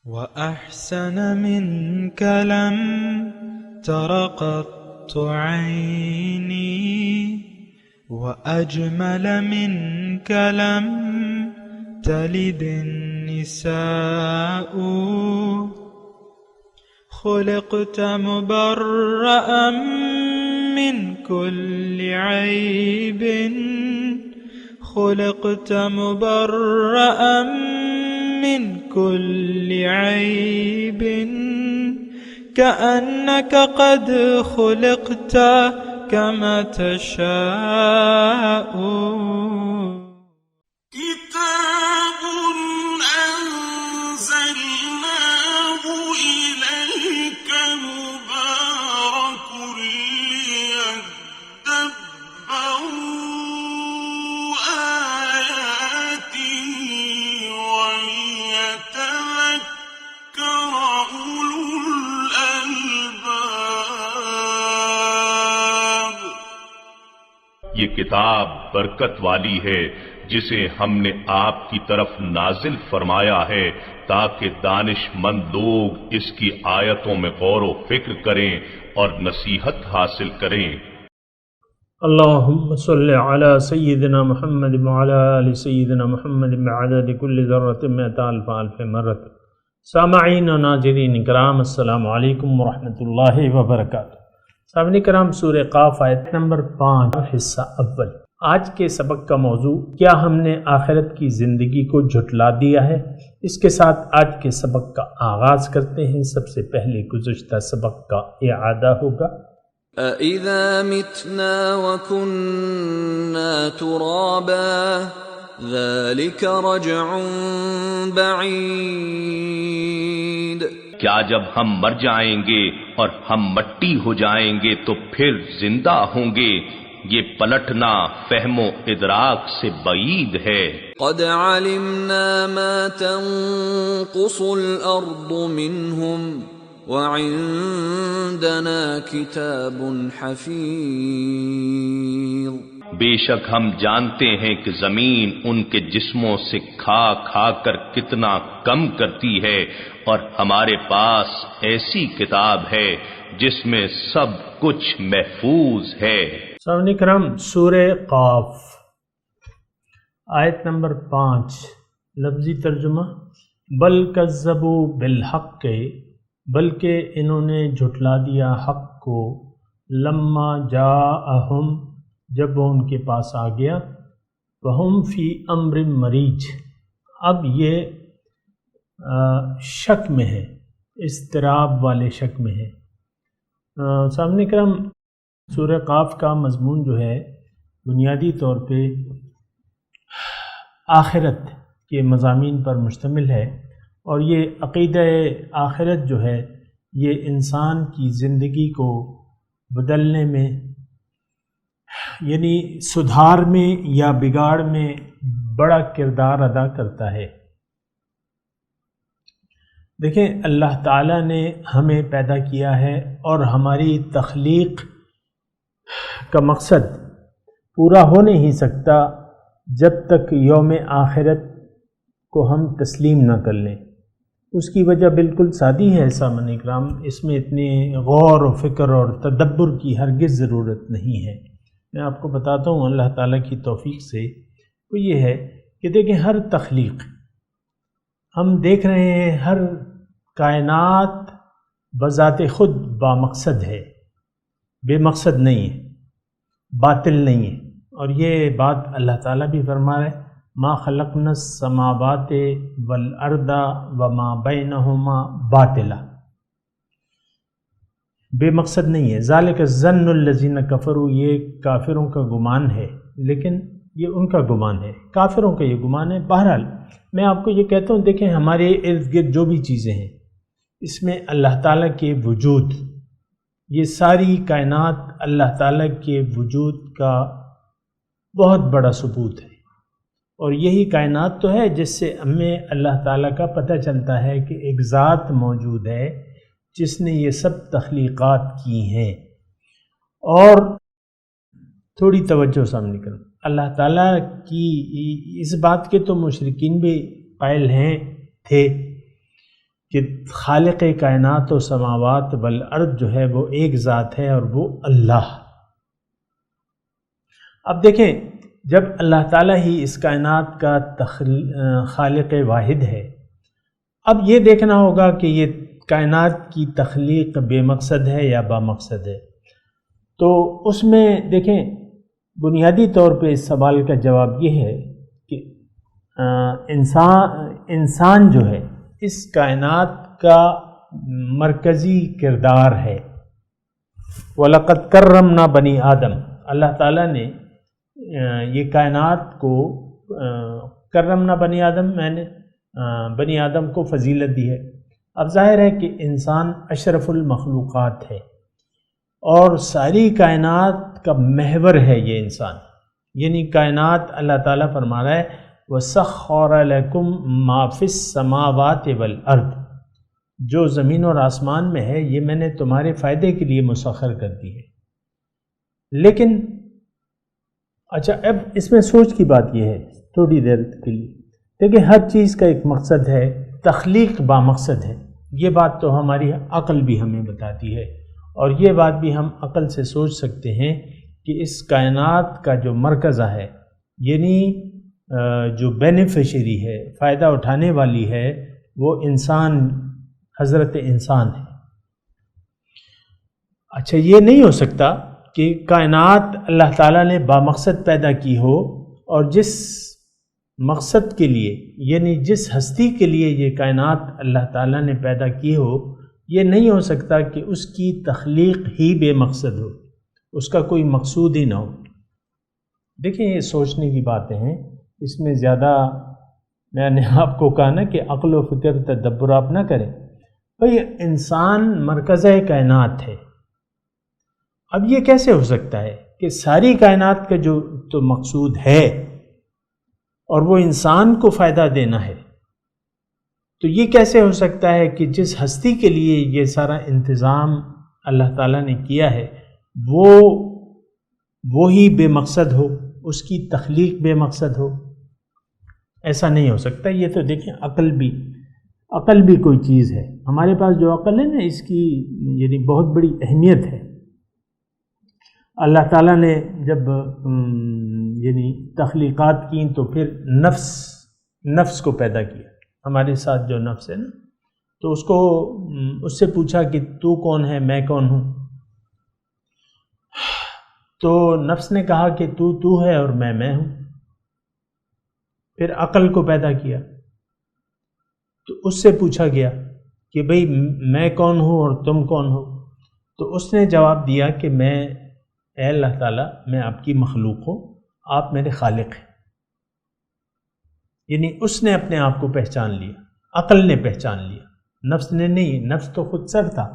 وأحسن منك لم تر قط عيني وأجمل منك لم تلد النساء خلقت مبرأ من كل عيب خلقت مبرأ من كل عيب كأنك قد خلقت كما تشاء كتاب أنزلناه إليك مبارك ليدبروا آياته وليتذكر أولو الألباب۔ یہ کتاب برکت والی ہے جسے ہم نے آپ کی طرف نازل فرمایا ہے تاکہ دانش مند لوگ اس کی آیتوں میں غور و فکر کریں اور نصیحت حاصل کریں۔ اللہم صل علی سیدنا محمد وعلی آل سیدنا محمد بعدد کل ذرۃ مئۃ الف الف مرۃ۔ سامعین و ناظرین کرام، السلام علیکم ورحمۃ اللہ وبرکاتہ۔ سامعین کرام، سورہ قاف آیت نمبر 5 حصہ اول۔ آج کے سبق کا موضوع کیا ہم نے آخرت کی زندگی کو جھٹلا دیا ہے؟ اس کے ساتھ آج کے سبق کا آغاز کرتے ہیں۔ سب سے پہلے گزشتہ سبق کا اعادہ ہوگا۔ أَإِذَا مِتْنَا وَكُنَّا تُرَابًا ذَلِكَ رَجْعٌ بَعِيدٌ۔ کیا جب ہم مر جائیں گے اور ہم مٹی ہو جائیں گے تو پھر زندہ ہوں گے، یہ پلٹنا فہم و ادراک سے بعید ہے۔ قَدْ عَلِمْنَا مَا تَنقُصُ الْأَرْضُ مِنْهُمْ وَعِندَنَا كِتَابٌ حَفِيظٌ۔ بے شک ہم جانتے ہیں کہ زمین ان کے جسموں سے کھا کھا کر کتنا کم کرتی ہے، اور ہمارے پاس ایسی کتاب ہے جس میں سب کچھ محفوظ ہے۔ سامعین کرام، سورہ قاف آیت نمبر 5 لفظی ترجمہ، بل کذبوا بالحق، بلکہ انہوں نے جھٹلا دیا حق کو، لما جاءہم، جب وہ ان کے پاس آ گیا، وہم فی امر مریج، اب یہ شک میں ہے، اضطراب والے شک میں ہے۔ سامعین کرام، سورہ قاف کا مضمون جو ہے بنیادی طور پہ آخرت کے مضامین پر مشتمل ہے، اور یہ عقیدہ آخرت جو ہے یہ انسان کی زندگی کو بدلنے میں، یعنی سدھار میں یا بگاڑ میں بڑا کردار ادا کرتا ہے۔ دیکھیں، اللہ تعالیٰ نے ہمیں پیدا کیا ہے اور ہماری تخلیق کا مقصد پورا ہو نہیں سکتا جب تک یوم آخرت کو ہم تسلیم نہ کر لیں۔ اس کی وجہ بالکل سادی ہے سامعین اکرام، اس میں اتنے غور و فکر اور تدبر کی ہرگز ضرورت نہیں ہے۔ میں آپ کو بتاتا ہوں اللہ تعالیٰ کی توفیق سے وہ یہ ہے کہ دیکھیں، ہر تخلیق ہم دیکھ رہے ہیں، ہر کائنات بذات خود بامقصد ہے، بے مقصد نہیں ہے، باطل نہیں ہے، اور یہ بات اللہ تعالیٰ بھی فرما رہے ہیں، ما خلقنا السماوات والارض وما بینہما باطلا، بے مقصد نہیں ہے۔ ذالک الظن الذین کفروا، یہ کافروں کا گمان ہے، لیکن یہ ان کا گمان ہے، کافروں کا یہ گمان ہے۔ بہرحال میں آپ کو یہ کہتا ہوں، دیکھیں ہمارے ارد گرد جو بھی چیزیں ہیں اس میں اللہ تعالیٰ کے وجود، یہ ساری کائنات اللہ تعالیٰ کے وجود کا بہت بڑا ثبوت ہے، اور یہی کائنات تو ہے جس سے ہمیں اللہ تعالیٰ کا پتہ چلتا ہے کہ ایک ذات موجود ہے جس نے یہ سب تخلیقات کی ہیں۔ اور تھوڑی توجہ سامنے کروں، اللہ تعالیٰ کی اس بات کے تو مشرکین بھی قائل تھے کہ خالق کائنات و سماوات والارض جو ہے وہ ایک ذات ہے اور وہ اللہ۔ اب دیکھیں، جب اللہ تعالیٰ ہی اس کائنات کا خالق واحد ہے، اب یہ دیکھنا ہوگا کہ یہ کائنات کی تخلیق بے مقصد ہے یا با مقصد ہے۔ تو اس میں دیکھیں، بنیادی طور پہ اس سوال کا جواب یہ ہے کہ انسان جو ہے اس کائنات کا مرکزی کردار ہے۔ وَلَقَدْ كَرَّمْنَا بَنِي آدم، اللہ تعالیٰ نے یہ کائنات کو کرمنا بنی آدم، میں نے بنی آدم کو فضیلت دی ہے۔ اب ظاہر ہے کہ انسان اشرف المخلوقات ہے اور ساری کائنات کا محور ہے یہ انسان، یعنی کائنات اللہ تعالیٰ فرما رہا ہے وَسَخَّرَ لَكُم مَّا فِي السَّمَاوَاتِ وَالْأَرْضِ، جو زمین اور آسمان میں ہے یہ میں نے تمہارے فائدے کے لیے مسخر کر دی ہے۔ لیکن اچھا، اب اس میں سوچ کی بات یہ ہے تھوڑی دیر کے لیے، دیکھیں ہر چیز کا ایک مقصد ہے، تخلیق با مقصد ہے، یہ بات تو ہماری عقل بھی ہمیں بتاتی ہے، اور یہ بات بھی ہم عقل سے سوچ سکتے ہیں کہ اس کائنات کا جو مرکزہ ہے، یعنی جو بینیفیشری ہے، فائدہ اٹھانے والی ہے، وہ انسان، حضرت انسان ہے۔ اچھا، یہ نہیں ہو سکتا کہ کائنات اللہ تعالیٰ نے بامقصد پیدا کی ہو اور جس مقصد کے لیے، یعنی جس ہستی کے لیے یہ کائنات اللہ تعالیٰ نے پیدا کی ہو، یہ نہیں ہو سکتا کہ اس کی تخلیق ہی بے مقصد ہو، اس کا کوئی مقصود ہی نہ ہو۔ دیکھیں یہ سوچنے کی باتیں ہیں، اس میں زیادہ میں نے آپ کو کہا نا کہ عقل و فکر تدبر آپ نہ کریں۔ بھئی انسان مرکزہ کائنات ہے، اب یہ کیسے ہو سکتا ہے کہ ساری کائنات کا جو تو مقصود ہے اور وہ انسان کو فائدہ دینا ہے، تو یہ کیسے ہو سکتا ہے کہ جس ہستی کے لیے یہ سارا انتظام اللہ تعالیٰ نے کیا ہے وہی بے مقصد ہو، اس کی تخلیق بے مقصد ہو؟ ایسا نہیں ہو سکتا۔ یہ تو دیکھیں عقل بھی کوئی چیز ہے، ہمارے پاس جو عقل ہے نا، اس کی یعنی بہت بڑی اہمیت ہے۔ اللہ تعالیٰ نے جب یعنی تخلیقات کی تو پھر نفس کو پیدا کیا، ہمارے ساتھ جو نفس ہے نا، تو اس سے پوچھا کہ تو کون ہے، میں کون ہوں؟ تو نفس نے کہا کہ تو ہے اور میں ہوں۔ پھر عقل کو پیدا کیا تو اس سے پوچھا گیا کہ بھئی میں کون ہوں اور تم کون ہو؟ تو اس نے جواب دیا کہ اے اللہ تعالیٰ، میں آپ کی مخلوق ہوں، آپ میرے خالق ہیں۔ یعنی اس نے اپنے آپ کو پہچان لیا، عقل نے پہچان لیا، نفس نے نہیں، نفس تو خود سر تھا۔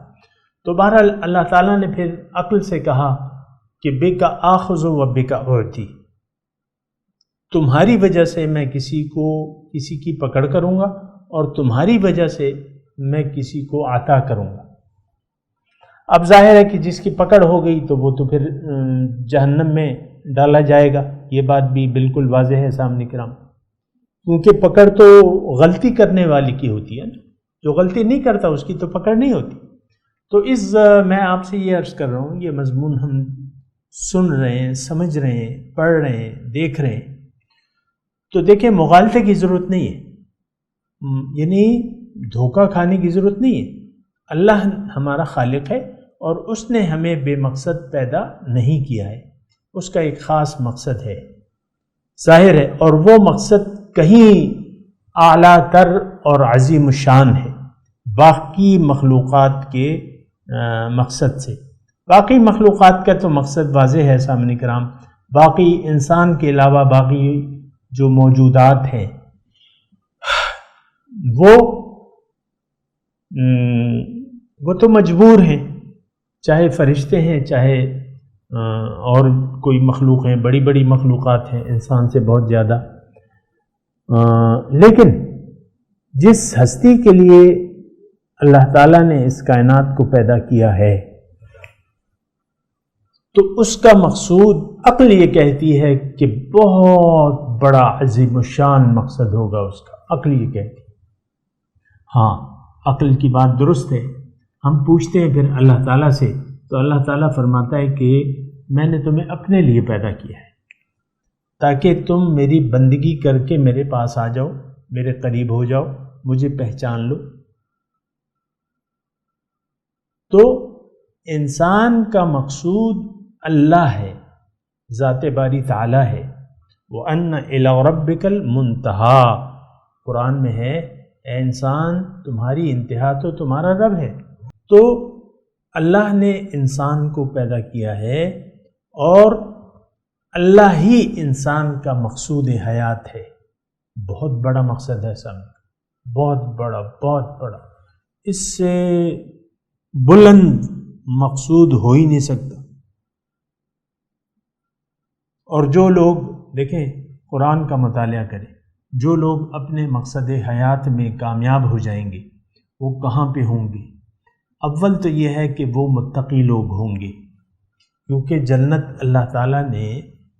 تو بہرحال اللہ تعالیٰ نے پھر عقل سے کہا کہ بِکَ آخُذُ وَبِکَ أُعْطِی، تمہاری وجہ سے میں کسی کی پکڑ کروں گا اور تمہاری وجہ سے میں کسی کو عطا کروں گا۔ اب ظاہر ہے کہ جس کی پکڑ ہو گئی تو وہ تو پھر جہنم میں ڈالا جائے گا، یہ بات بھی بالکل واضح ہے سامنے کرام، کیونکہ پکڑ تو غلطی کرنے والی کی ہوتی ہے نا، جو غلطی نہیں کرتا اس کی تو پکڑ نہیں ہوتی۔ تو میں آپ سے یہ عرض کر رہا ہوں، یہ مضمون ہم سن رہے ہیں، سمجھ رہے ہیں، پڑھ رہے ہیں، دیکھ رہے ہیں، تو دیکھیں مغالطے کی ضرورت نہیں ہے، یعنی دھوکہ کھانے کی ضرورت نہیں ہے۔ اللہ ہمارا خالق ہے اور اس نے ہمیں بے مقصد پیدا نہیں کیا ہے، اس کا ایک خاص مقصد ہے، ظاہر ہے، اور وہ مقصد کہیں اعلیٰ تر اور عظیم الشان ہے باقی مخلوقات کے مقصد سے۔ باقی مخلوقات کا تو مقصد واضح ہے سامنے کرام، باقی انسان کے علاوہ باقی جو موجودات ہیں وہ تو مجبور ہیں، چاہے فرشتے ہیں، چاہے اور کوئی مخلوق ہیں، بڑی بڑی مخلوقات ہیں انسان سے بہت زیادہ، لیکن جس ہستی کے لیے اللہ تعالیٰ نے اس کائنات کو پیدا کیا ہے تو اس کا مقصود عقل یہ کہتی ہے کہ بہت بڑا عظیم الشان مقصد ہوگا اس کا، عقل یہ کہتی ہے۔ ہاں، عقل کی بات درست ہے. ہم پوچھتے ہیں پھر اللہ تعالیٰ سے، تو اللہ تعالیٰ فرماتا ہے کہ میں نے تمہیں اپنے لیے پیدا کیا ہے تاکہ تم میری بندگی کر کے میرے پاس آ جاؤ، میرے قریب ہو جاؤ، مجھے پہچان لو. تو انسان کا مقصود اللہ ہے، ذات باری تعالیٰ ہے. وَأَنَّ إِلَىٰ رَبِّكَ الْمُنْتَهَىٰ، قرآن میں ہے اے انسان تمہاری انتہا تو تمہارا رب ہے. تو اللہ نے انسان کو پیدا کیا ہے اور اللہ ہی انسان کا مقصود حیات ہے. بہت بڑا مقصد ہے سامنے، بہت بڑا، بہت بڑا. اس سے بلند مقصود ہو ہی نہیں سکتا. اور جو لوگ دیکھیں قرآن کا مطالعہ کریں، جو لوگ اپنے مقصد حیات میں کامیاب ہو جائیں گے وہ کہاں پہ ہوں گے؟ اول تو یہ ہے کہ وہ متقی لوگ ہوں گے، کیونکہ جنت اللہ تعالیٰ نے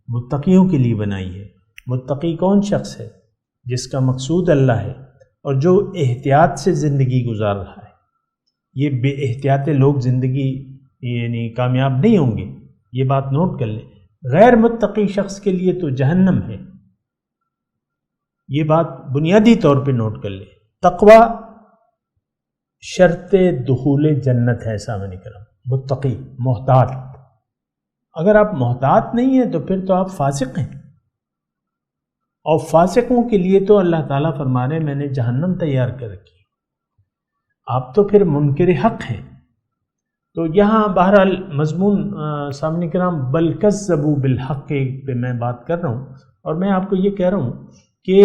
متقیوں کے لیے بنائی ہے. متقی کون شخص ہے؟ جس کا مقصود اللہ ہے اور جو احتیاط سے زندگی گزار رہا ہے. یہ بے احتیاط لوگ زندگی یعنی کامیاب نہیں ہوں گے، یہ بات نوٹ کر لیں. غیر متقی شخص کے لیے تو جہنم ہے، یہ بات بنیادی طور پہ نوٹ کر لیں. تقوی شرط دخول جنت ہے سامنے کرام. متقی، محتاط. اگر آپ محتاط نہیں ہیں تو پھر تو آپ فاسق ہیں، اور فاسقوں کے لیے تو اللہ تعالیٰ فرما رہے ہیں میں نے جہنم تیار کر رکھی. آپ تو پھر منکر حق ہیں. تو یہاں بہرحال مضمون سامنے کرام بل کذبوا بالحق پہ میں بات کر رہا ہوں، اور میں آپ کو یہ کہہ رہا ہوں کہ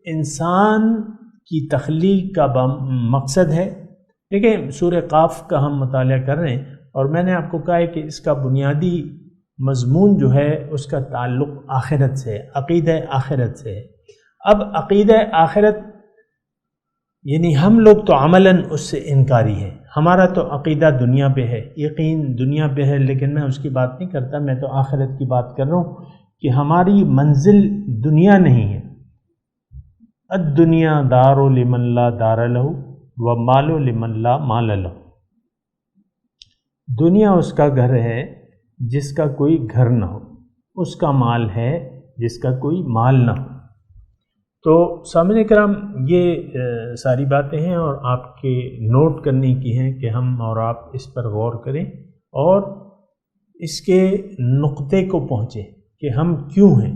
انسان کی تخلیق کا مقصد ہے. دیکھیں سورہ قاف کا ہم مطالعہ کر رہے ہیں، اور میں نے آپ کو کہا ہے کہ اس کا بنیادی مضمون جو ہے اس کا تعلق آخرت سے، عقیدہ آخرت سے ہے. اب عقیدہ آخرت یعنی ہم لوگ تو عملاً اس سے انکاری ہیں. ہمارا تو عقیدہ دنیا پہ ہے، یقین دنیا پہ ہے، لیکن میں اس کی بات نہیں کرتا، میں تو آخرت کی بات کر رہا ہوں کہ ہماری منزل دنیا نہیں ہے. الدنیا دار لمن لا دار لہ ومال لمن لا مال لہ. دنیا اس کا گھر ہے جس کا کوئی گھر نہ ہو، اس کا مال ہے جس کا کوئی مال نہ ہو. تو سامعین کرام یہ ساری باتیں ہیں اور آپ کے نوٹ کرنے کی ہیں کہ ہم اور آپ اس پر غور کریں اور اس کے نقطے کو پہنچیں کہ ہم کیوں ہیں.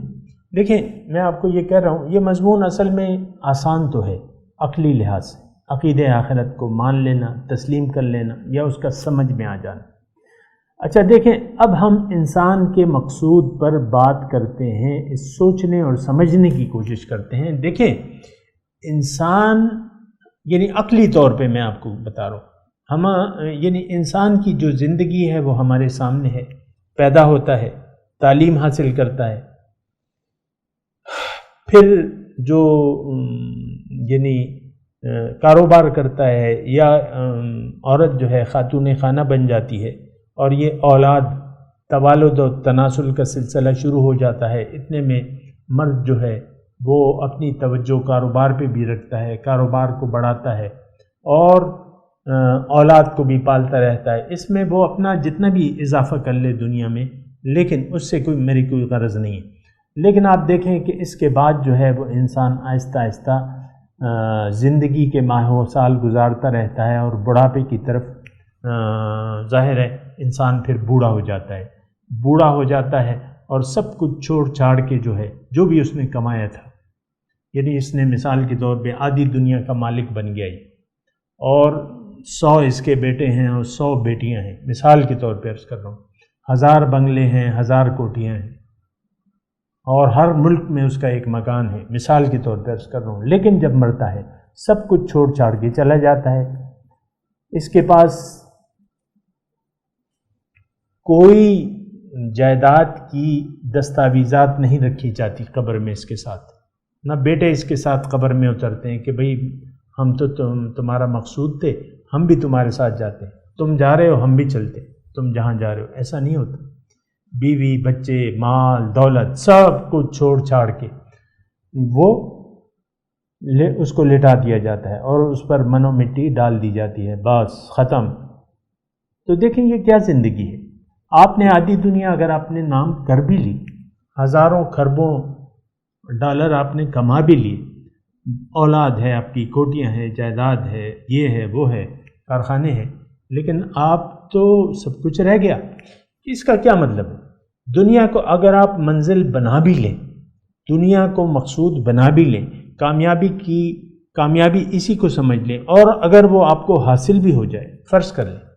دیکھیں میں آپ کو یہ کہہ رہا ہوں، یہ مضمون اصل میں آسان تو ہے عقلی لحاظ سے، عقیدہ آخرت کو مان لینا، تسلیم کر لینا یا اس کا سمجھ میں آ جانا. اچھا دیکھیں اب ہم انسان کے مقصود پر بات کرتے ہیں، اس سوچنے اور سمجھنے کی کوشش کرتے ہیں. دیکھیں انسان یعنی عقلی طور پہ میں آپ کو بتا رہا ہوں، یعنی انسان کی جو زندگی ہے وہ ہمارے سامنے ہے. پیدا ہوتا ہے، تعلیم حاصل کرتا ہے، پھر جو یعنی کاروبار کرتا ہے یا عورت جو ہے خاتون خانہ بن جاتی ہے، اور یہ اولاد توالد و تناسل کا سلسلہ شروع ہو جاتا ہے. اتنے میں مرد جو ہے وہ اپنی توجہ کاروبار پہ بھی رکھتا ہے، کاروبار کو بڑھاتا ہے اور اولاد کو بھی پالتا رہتا ہے. اس میں وہ اپنا جتنا بھی اضافہ کر لے دنیا میں، لیکن اس سے میری کوئی غرض نہیں ہے. لیکن آپ دیکھیں کہ اس کے بعد جو ہے وہ انسان آہستہ آہستہ زندگی کے ماہ و سال گزارتا رہتا ہے اور بڑھاپے کی طرف ظاہر ہے انسان پھر بوڑھا ہو جاتا ہے. بوڑھا ہو جاتا ہے اور سب کچھ چھوڑ چھاڑ کے جو ہے جو بھی اس نے کمایا تھا، یعنی اس نے مثال کے طور پہ آدھی دنیا کا مالک بن گیا اور 100 اس کے بیٹے ہیں اور 100 بیٹیاں ہیں. مثال کے طور پہ عرض کر رہا ہوں، 1000 بنگلے ہیں، 1000 کوٹھیاں ہیں اور ہر ملک میں اس کا ایک مکان ہے. مثال کے طور پہ عرض کر رہا ہوں. لیکن جب مرتا ہے سب کچھ چھوڑ چھاڑ کے چلا جاتا ہے. اس کے پاس کوئی جائیداد کی دستاویزات نہیں رکھی جاتی قبر میں اس کے ساتھ. نہ بیٹے اس کے ساتھ قبر میں اترتے ہیں کہ بھئی ہم تو تمہارا مقصود تھے، ہم بھی تمہارے ساتھ جاتے ہیں، تم جا رہے ہو ہم بھی چلتے، تم جہاں جا رہے ہو. ایسا نہیں ہوتا. بیوی بچے مال دولت سب کچھ چھوڑ چھاڑ کے وہ اس کو لٹا دیا جاتا ہے اور اس پر من و مٹی ڈال دی جاتی ہے، بس ختم۔ تو دیکھیں یہ کیا زندگی ہے۔ آپ نے آدھی دنیا اگر آپ نے نام کر بھی لی، ہزاروں خربوں ڈالر آپ نے کما بھی لیے، اولاد ہے آپ کی، کوٹیاں ہیں، جائیداد ہے، یہ ہے وہ ہے، کارخانے ہیں، لیکن آپ تو سب کچھ رہ گیا۔ اس کا کیا مطلب ہے؟ دنیا کو اگر آپ منزل بنا بھی لیں، دنیا کو مقصود بنا بھی لیں، کامیابی اسی کو سمجھ لیں، اور اگر وہ آپ کو حاصل بھی ہو جائے، فرض کر لیں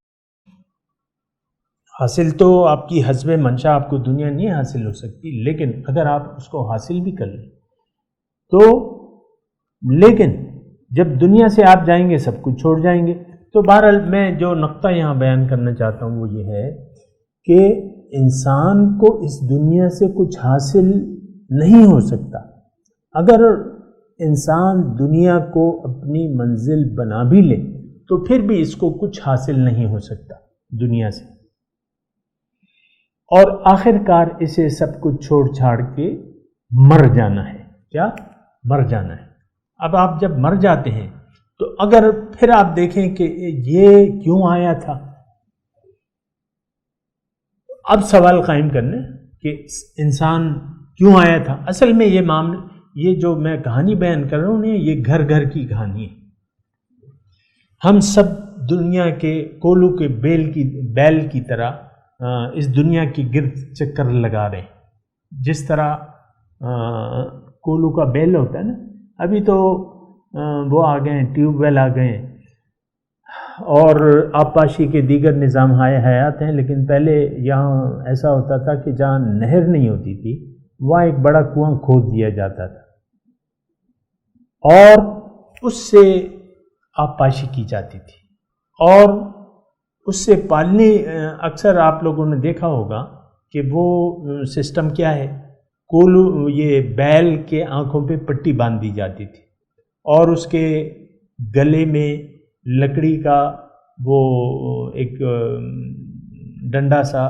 حاصل تو آپ کی حسب منشا آپ کو دنیا نہیں حاصل ہو سکتی، لیکن اگر آپ اس کو حاصل بھی کر لیں تو، لیکن جب دنیا سے آپ جائیں گے سب کچھ چھوڑ جائیں گے۔ تو بہرحال میں جو نقطہ یہاں بیان کرنا چاہتا ہوں وہ یہ ہے کہ انسان کو اس دنیا سے کچھ حاصل نہیں ہو سکتا۔ اگر انسان دنیا کو اپنی منزل بنا بھی لے تو پھر بھی اس کو کچھ حاصل نہیں ہو سکتا دنیا سے، اور آخر کار اسے سب کچھ چھوڑ چھاڑ کے مر جانا ہے۔ کیا؟ مر جانا ہے۔ اب آپ جب مر جاتے ہیں تو اگر پھر آپ دیکھیں کہ یہ کیوں آیا تھا، اب سوال قائم کرنے کہ انسان کیوں آیا تھا۔ اصل میں یہ جو میں کہانی بیان کر رہا ہوں یہ گھر گھر کی کہانی ہے۔ ہم سب دنیا کے کولو کے بیل کی طرح اس دنیا کی گرد چکر لگا رہے ہیں۔ جس طرح کولو کا بیل ہوتا ہے نا، ابھی تو وہ آ گئے ہیں، ٹیوب ویل آ گئے ہیں اور آبپاشی کے دیگر نظام حیات ہیں، لیکن پہلے یہاں ایسا ہوتا تھا کہ جہاں نہر نہیں ہوتی تھی وہاں ایک بڑا کنواں کھود دیا جاتا تھا اور اس سے آبپاشی کی جاتی تھی، اور اس سے پالنے، اکثر آپ لوگوں نے دیکھا ہوگا کہ وہ سسٹم کیا ہے، کولو یہ بیل کے آنکھوں پہ پٹی باندھ دی جاتی تھی اور اس کے گلے میں لکڑی کا وہ ایک ڈنڈا سا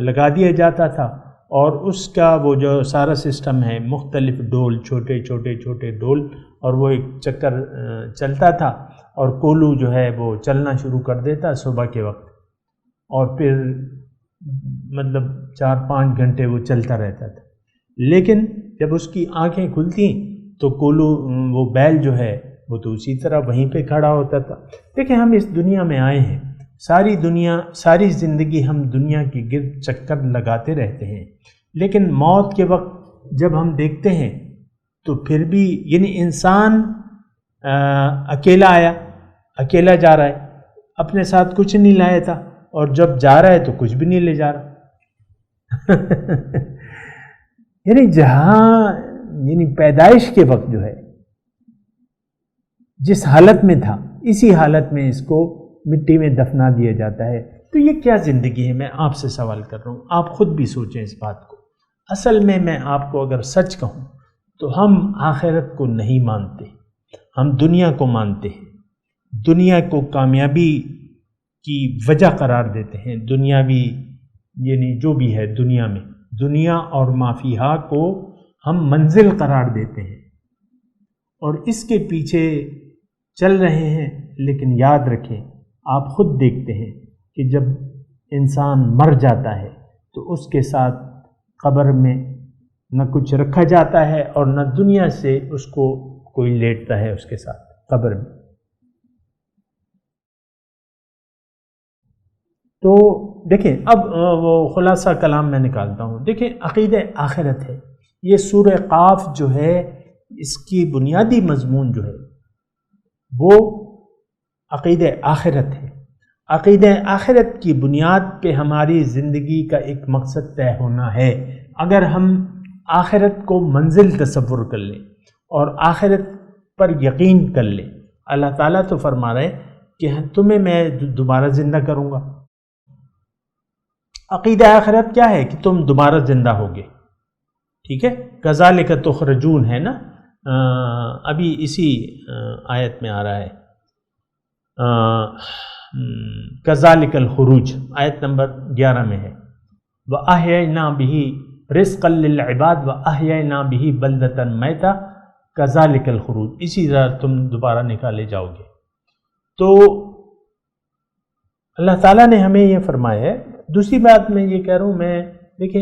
لگا دیا جاتا تھا، اور اس کا وہ جو سارا سسٹم ہے، مختلف ڈول، چھوٹے چھوٹے چھوٹے ڈول، اور وہ ایک چکر چلتا تھا اور کولو جو ہے وہ چلنا شروع کر دیتا صبح کے وقت، اور پھر مطلب 4-5 گھنٹے وہ چلتا رہتا تھا۔ لیکن جب اس کی آنکھیں کھلتی تو کولو، وہ بیل جو ہے وہ تو اسی طرح وہیں پہ کھڑا ہوتا تھا۔ دیکھیں ہم اس دنیا میں آئے ہیں، ساری زندگی ہم دنیا کی گرد چکر لگاتے رہتے ہیں، لیکن موت کے وقت جب ہم دیکھتے ہیں تو پھر بھی، یعنی انسان اکیلا آیا، اکیلا جا رہا ہے، اپنے ساتھ کچھ نہیں لایا تھا، اور جب جا رہا ہے تو کچھ بھی نہیں لے جا رہا۔ یعنی پیدائش کے وقت جو ہے جس حالت میں تھا اسی حالت میں اس کو مٹی میں دفنا دیا جاتا ہے۔ تو یہ کیا زندگی ہے؟ میں آپ سے سوال کر رہا ہوں، آپ خود بھی سوچیں اس بات کو۔ اصل میں آپ کو اگر سچ کہوں تو ہم آخرت کو نہیں مانتے، ہم دنیا کو مانتے ہیں، دنیا کو کامیابی کی وجہ قرار دیتے ہیں، دنیاوی یعنی جو بھی ہے دنیا میں، دنیا اور ما فیہا کو ہم منزل قرار دیتے ہیں اور اس کے پیچھے چل رہے ہیں۔ لیکن یاد رکھیں، آپ خود دیکھتے ہیں کہ جب انسان مر جاتا ہے تو اس کے ساتھ قبر میں نہ کچھ رکھا جاتا ہے اور نہ دنیا سے اس کو کوئی لیٹتا ہے اس کے ساتھ قبر میں۔ تو دیکھیں اب وہ خلاصہ کلام میں نکالتا ہوں۔ دیکھیں عقیدہ آخرت ہے، یہ سورہ قاف جو ہے اس کی بنیادی مضمون جو ہے وہ عقیدہ آخرت ہے۔ عقیدہ آخرت کی بنیاد پہ ہماری زندگی کا ایک مقصد طے ہونا ہے۔ اگر ہم آخرت کو منزل تصور کر لیں اور آخرت پر یقین کر لیں، اللہ تعالیٰ تو فرما رہے کہ تمہیں میں دوبارہ زندہ کروں گا۔ عقیدہ آخرت کیا ہے کہ تم دوبارہ زندہ ہوگے، ٹھیک ہے؟ کذالک تخرجون ہے نا، ابھی اسی آیت میں آ رہا ہے، کذالک الخروج، آیت نمبر 11 میں ہے۔ وَأَحْيَيْنَا بِهِ رِزْقًا لِلْعِبَادِ وَأَحْيَيْنَا بِهِ بَلْدَةً مَيْتًا کذالک الخروج، اسی طرح تم دوبارہ نکالے جاؤ گے۔ تو اللہ تعالیٰ نے ہمیں یہ فرمایا ہے۔ دوسری بات میں یہ کہہ رہا ہوں، میں دیکھیں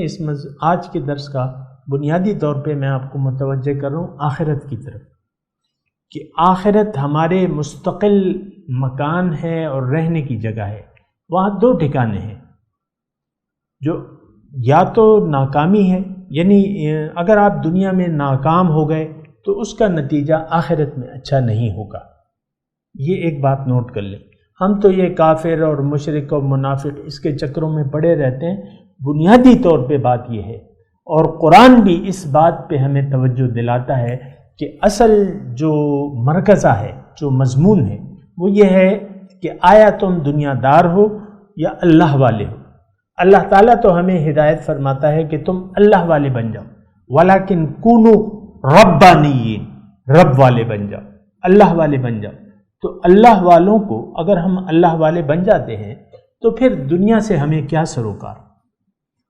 آج کے درس کا بنیادی طور پہ میں آپ کو متوجہ کر رہا ہوں آخرت کی طرف، کہ آخرت ہمارے مستقل مکان ہے اور رہنے کی جگہ ہے۔ وہاں دو ٹھکانے ہیں، جو یا تو ناکامی ہے، یعنی اگر آپ دنیا میں ناکام ہو گئے تو اس کا نتیجہ آخرت میں اچھا نہیں ہوگا۔ یہ ایک بات نوٹ کر لیں۔ ہم تو یہ کافر اور مشرک اور منافق اس کے چکروں میں پڑے رہتے ہیں، بنیادی طور پہ بات یہ ہے، اور قرآن بھی اس بات پہ ہمیں توجہ دلاتا ہے کہ اصل جو مرکزہ ہے، جو مضمون ہے، وہ یہ ہے کہ آیا تم دنیا دار ہو یا اللہ والے ہو۔ اللہ تعالیٰ تو ہمیں ہدایت فرماتا ہے کہ تم اللہ والے بن جاؤ، ولیکن کونو ربانیین، رب والے بن جاؤ، اللہ والے بن جاؤ۔ تو اللہ والوں کو اگر ہم اللہ والے بن جاتے ہیں تو پھر دنیا سے ہمیں کیا سروکار۔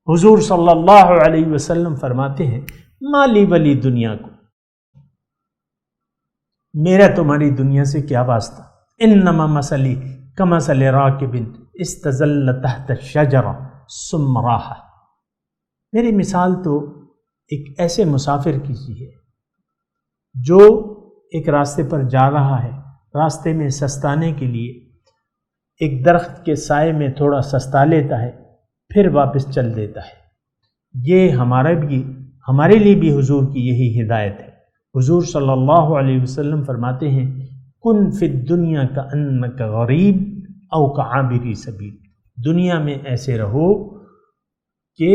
حضور صلی اللہ علیہ وسلم فرماتے ہیں مالی ولی دنیا کو، میرا تمہاری دنیا سے کیا واسطہ، انما مثلی کمثل راکب استظل تحت الشجرہ ثم راح، میری مثال تو ایک ایسے مسافر کی سی ہے جو ایک راستے پر جا رہا ہے، راستے میں سستانے کے لیے ایک درخت کے سائے میں تھوڑا سستا لیتا ہے، پھر واپس چل دیتا ہے۔ یہ ہمارے لیے بھی حضور کی یہی ہدایت ہے۔ حضور صلی اللہ علیہ وسلم فرماتے ہیں کن فی الدنیا کأنک غریب او کعابری سبیل، دنیا میں ایسے رہو کہ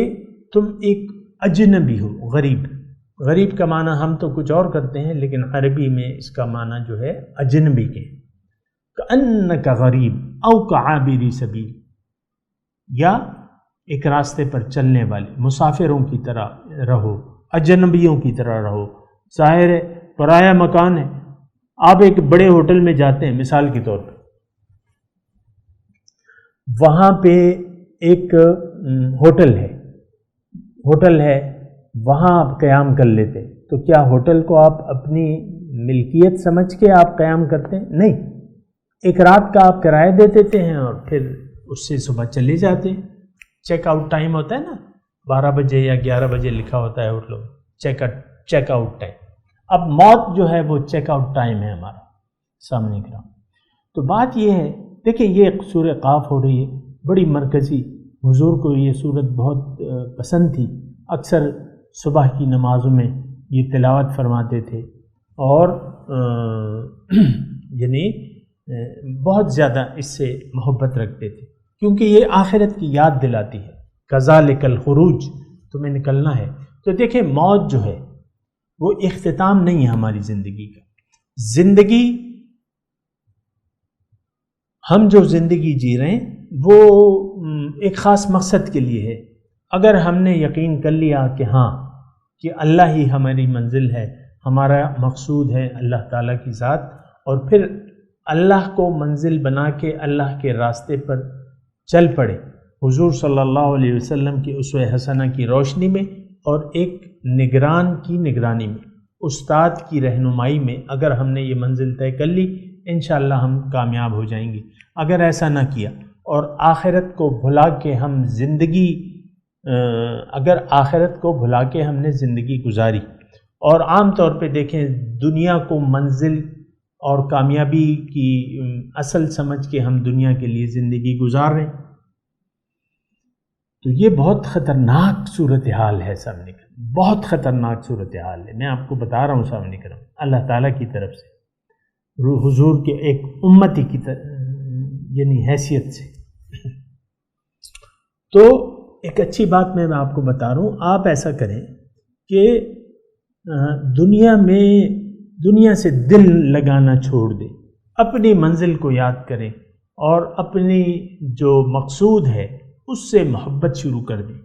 تم ایک اجنبی ہو۔ غریب کا معنی ہم تو کچھ اور کرتے ہیں، لیکن عربی میں اس کا معنی جو ہے اجنبی کے، کأنک غریب او کعابری سبیل، یا ایک راستے پر چلنے والے مسافروں کی طرح رہو، اجنبیوں کی طرح رہو۔ ظاہر ہے پرایا مکان ہے، آپ ایک بڑے ہوٹل میں جاتے ہیں مثال کے طور پہ، وہاں پہ ایک ہوٹل ہے، وہاں آپ قیام کر لیتے، تو کیا ہوٹل کو آپ اپنی ملکیت سمجھ کے آپ قیام کرتے ہیں؟ نہیں، ایک رات کا آپ کرایہ دے دیتے ہیں اور پھر اس سے صبح چلے جاتے ہیں۔ چیک آؤٹ ٹائم ہوتا ہے نا، 12 بجے یا 11 بجے لکھا ہوتا ہے ہوٹلوں میں چیک آؤٹ ٹائم۔ اب موت جو ہے وہ چیک آؤٹ ٹائم ہے ہمارا سامنے کرام۔ تو بات یہ ہے، دیکھیں یہ سورہ قاف ہو رہی ہے، بڑی مرکزی، حضور کو یہ صورت بہت پسند تھی، اکثر صبح کی نمازوں میں یہ تلاوت فرماتے تھے، اور یعنی بہت زیادہ اس سے محبت رکھتے تھے، کیونکہ یہ آخرت کی یاد دلاتی ہے۔ کذالک الخروج، تمہیں نکلنا ہے۔ تو دیکھیں موت جو ہے وہ اختتام نہیں ہے ہماری زندگی کا۔ زندگی، ہم جو زندگی جی رہے ہیں وہ ایک خاص مقصد کے لیے ہے۔ اگر ہم نے یقین کر لیا کہ ہاں کہ اللہ ہی ہماری منزل ہے، ہمارا مقصود ہے اللہ تعالیٰ کی ذات، اور پھر اللہ کو منزل بنا کے اللہ کے راستے پر چل پڑے حضور صلی اللہ علیہ وسلم کی اسوہ حسنہ کی روشنی میں، اور ایک نگران کی نگرانی میں، استاد کی رہنمائی میں، اگر ہم نے یہ منزل طے کر لی انشاءاللہ ہم کامیاب ہو جائیں گے۔ اگر ایسا نہ کیا اور آخرت کو بھلا کے ہم زندگی ہم نے زندگی گزاری، اور عام طور پہ دیکھیں دنیا کو منزل اور کامیابی کی اصل سمجھ کے ہم دنیا کے لیے زندگی گزار رہے ہیں، تو یہ بہت خطرناک صورتحال ہے سامنے کا، بہت خطرناک صورتحال ہے۔ میں آپ کو بتا رہا ہوں سامنے کروں اللہ تعالیٰ کی طرف سے، حضور کے ایک امتی کی یعنی حیثیت سے۔ تو ایک اچھی بات میں آپ کو بتا رہا ہوں، آپ ایسا کریں کہ دنیا سے دل لگانا چھوڑ دیں، اپنی منزل کو یاد کریں، اور اپنی جو مقصود ہے اس سے محبت شروع کر دیں،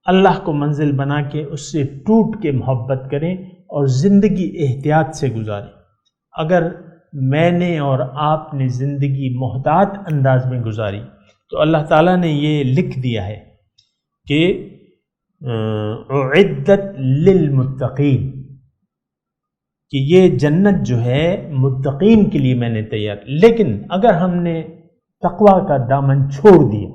اللہ کو منزل بنا کے اس سے ٹوٹ کے محبت کریں، اور زندگی احتیاط سے گزاریں۔ اگر میں نے اور آپ نے زندگی محتاط انداز میں گزاری تو اللہ تعالیٰ نے یہ لکھ دیا ہے کہ اعدت للمتقین، کہ یہ جنت جو ہے متقین کے لیے میں نے تیار، لیکن اگر ہم نے تقوی کا دامن چھوڑ دیا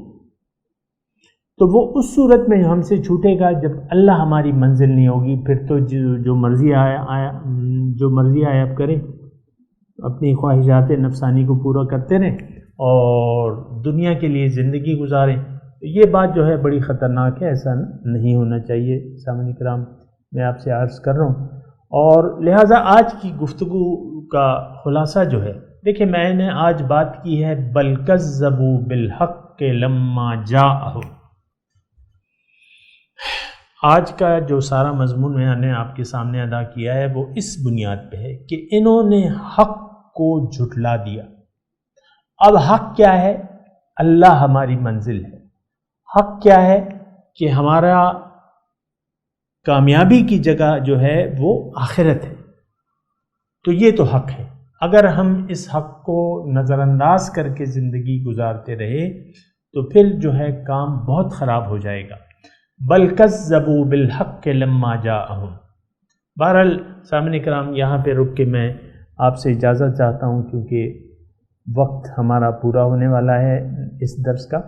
تو وہ اس صورت میں ہم سے چھوٹے گا جب اللہ ہماری منزل نہیں ہوگی، پھر تو جو مرضی آیا اب کریں، اپنی خواہشات نفسانی کو پورا کرتے رہیں اور دنیا کے لیے زندگی گزاریں۔ یہ بات جو ہے بڑی خطرناک ہے، ایسا نہیں ہونا چاہیے۔ سامعین کرام، میں آپ سے عرض کر رہا ہوں، اور لہٰذا آج کی گفتگو کا خلاصہ جو ہے، دیکھیں میں نے آج بات کی ہے بل کذبوا بالحق لما جاءہم۔ آج کا جو سارا مضمون میں نے آپ کے سامنے ادا کیا ہے وہ اس بنیاد پہ ہے کہ انہوں نے حق کو جھٹلا دیا۔ اب حق کیا ہے؟ اللہ ہماری منزل ہے۔ حق کیا ہے؟ کہ ہمارا کامیابی کی جگہ جو ہے وہ آخرت ہے۔ تو یہ تو حق ہے۔ اگر ہم اس حق کو نظر انداز کر کے زندگی گزارتے رہے تو پھر جو ہے کام بہت خراب ہو جائے گا۔ بل کذبوا بالحق لما جاءہم۔ بہرحال سامعین کرام، یہاں پہ رک کے میں آپ سے اجازت چاہتا ہوں کیونکہ وقت ہمارا پورا ہونے والا ہے اس درس کا۔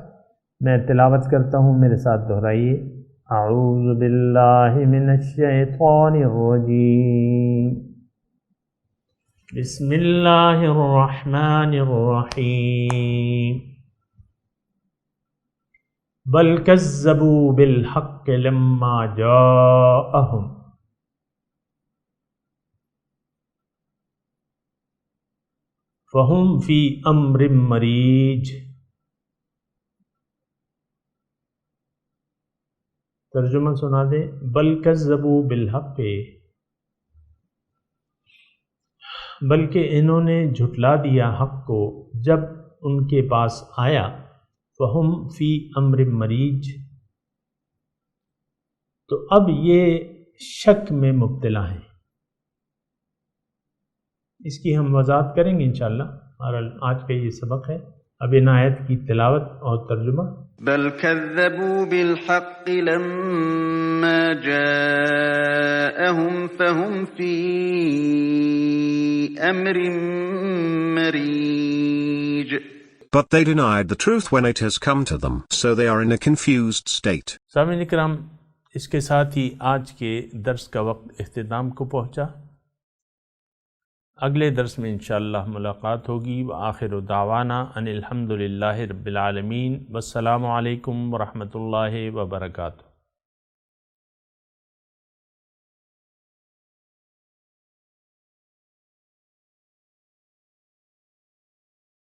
میں تلاوت کرتا ہوں، میرے ساتھ دہرائیے۔ اعوذ باللہ من الشیطان الرجیم، بسم اللہ الرحمن الرحیم۔ بل کذبوا بالحق لما جاءہم فہم فی امر مریج۔ ترجمہ سنا دیں۔ بل کذبوا بالحق، بلکہ انہوں نے جھٹلا دیا حق کو جب ان کے پاس آیا۔ فہم فی امر مریج، تو اب یہ شک میں مبتلا ہیں۔ اس کی ہم وضاحت کریں گے انشاءاللہ۔ اور آج کا یہ سبق ہے۔ اب ان آیت کی تلاوت اور ترجمہ۔ بل كذبوا بالحق لما جاءهم فهم في أمر مريج. But they denied the truth when it has come to them, so they are in a confused state. سامعین اکرام، اس کے ساتھ ہی آج کے درس کا وقت اختتام کو پہنچا۔ اگلے درس میں انشاءاللہ ملاقات ہوگی۔ وآخر دعوانا ان الحمد للہ رب العالمین، والسلام علیکم ورحمۃ اللہ وبرکاتہ۔